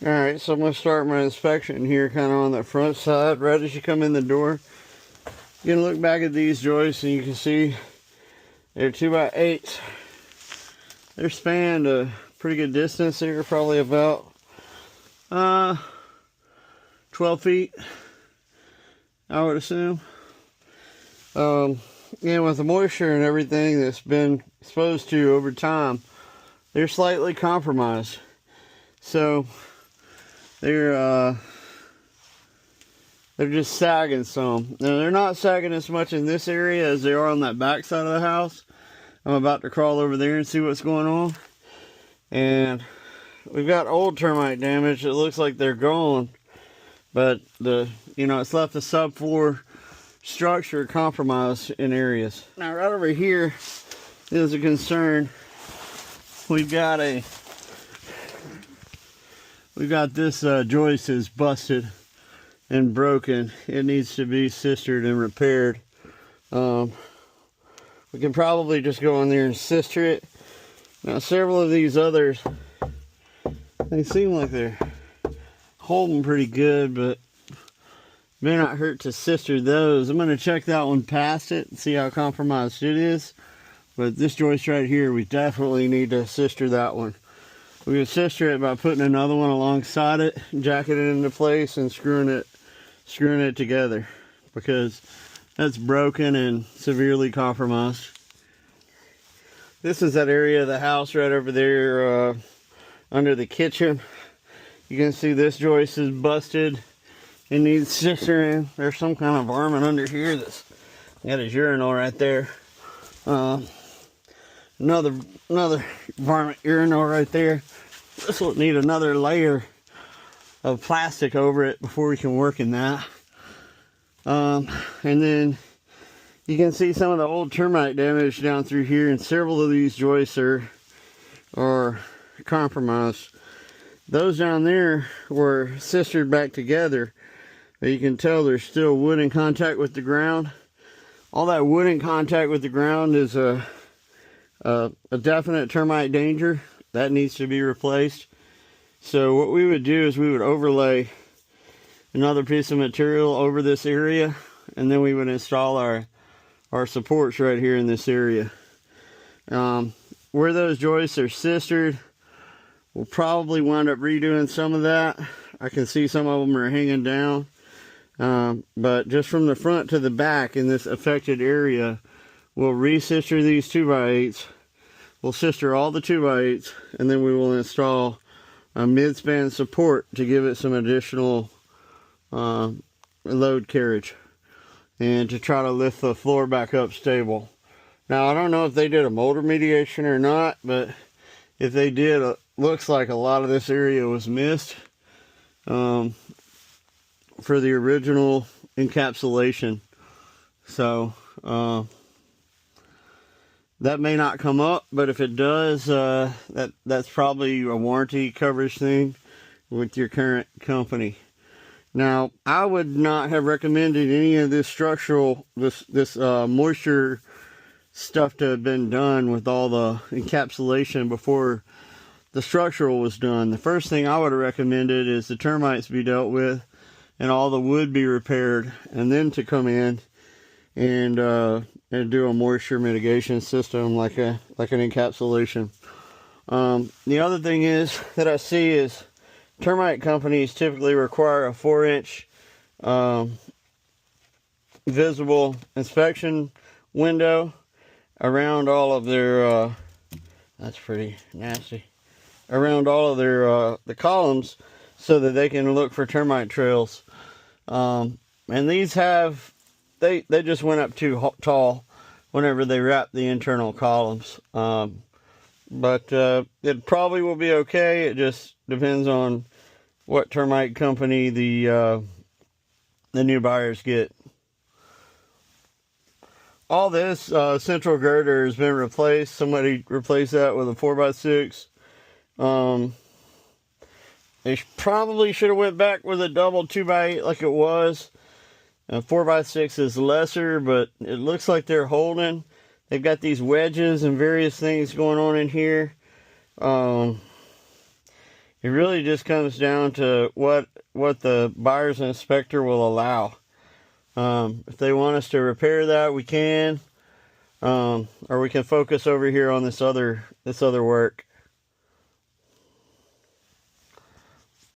Alright, so I'm going to start my inspection here kind of on the front side. Right as you come in the door, you can look back at these joists and you can see they're 2x8s. They're spanned a pretty good distance here, probably about 12 feet, I would assume. And with the moisture and everything that's been exposed to over time, they're slightly compromised. So they're just sagging some. Now they're not sagging as much in this area as they are on that back side of the house. I'm about to crawl over there and see what's going on. And we've got old termite damage. It looks like they're gone, but it's left the subfloor structure compromised in areas. Now right over here is a concern. We've got this joist is busted and broken. It needs to be sistered and repaired. We can probably just go in there and sister it. Now several of these others, they seem like they're holding pretty good, but may not hurt to sister those. I'm going to check that one past it and see how compromised it is. But this joist right here, we definitely need to sister that one. We can sister it by putting another one alongside it, jacking it into place, and screwing it together, because that's broken and severely compromised. This is that area of the house right over there under the kitchen. You can see this joist is busted. It needs sistering. There's some kind of varmint under here that's got his urinal right there. Another varmint urinal right there. This will need another layer of plastic over it before we can work in that. And then you can see some of the old termite damage down through here, and several of these joists are compromised. Those down there were sistered back together, but you can tell there's still wood in contact with the ground. All that wood in contact with the ground is a definite termite danger. That needs to be replaced. So what we would do is we would overlay another piece of material over this area, and then we would install our supports right here in this area. Where those joists are sistered, we'll probably wind up redoing some of that. I can see some of them are hanging down. But just from the front to the back in this affected area, we'll re-sister these 2x8s. We'll sister all the 2x8s, and then we will install a mid-span support to give it some additional load carriage, and to try to lift the floor back up stable. Now, I don't know if they did a mold remediation or not, but if they did, it looks like a lot of this area was missed for the original encapsulation. So that may not come up, but if it does, that's probably a warranty coverage thing with your current company. Now, I would not have recommended any of this moisture stuff to have been done with all the encapsulation before the structural was done. The first thing I would have recommended is the termites be dealt with and all the wood be repaired, and then to come in and do a moisture mitigation system like an encapsulation. The other thing is that I see is termite companies typically require a 4-inch visible inspection window around all of their that's pretty nasty, around all of their the columns, so that they can look for termite trails. And these they just went up too tall whenever they wrapped the internal columns. But it probably will be okay. It just depends on what termite company the new buyers get. All this central girder has been replaced. Somebody replaced that with a 4x6. They probably should have went back with a double 2x8 like it was. 4x6 is lesser, but it looks like they're holding. They've got these wedges and various things going on in here. It really just comes down to what the buyer's inspector will allow. If they want us to repair that, we can, or we can focus over here on this other work.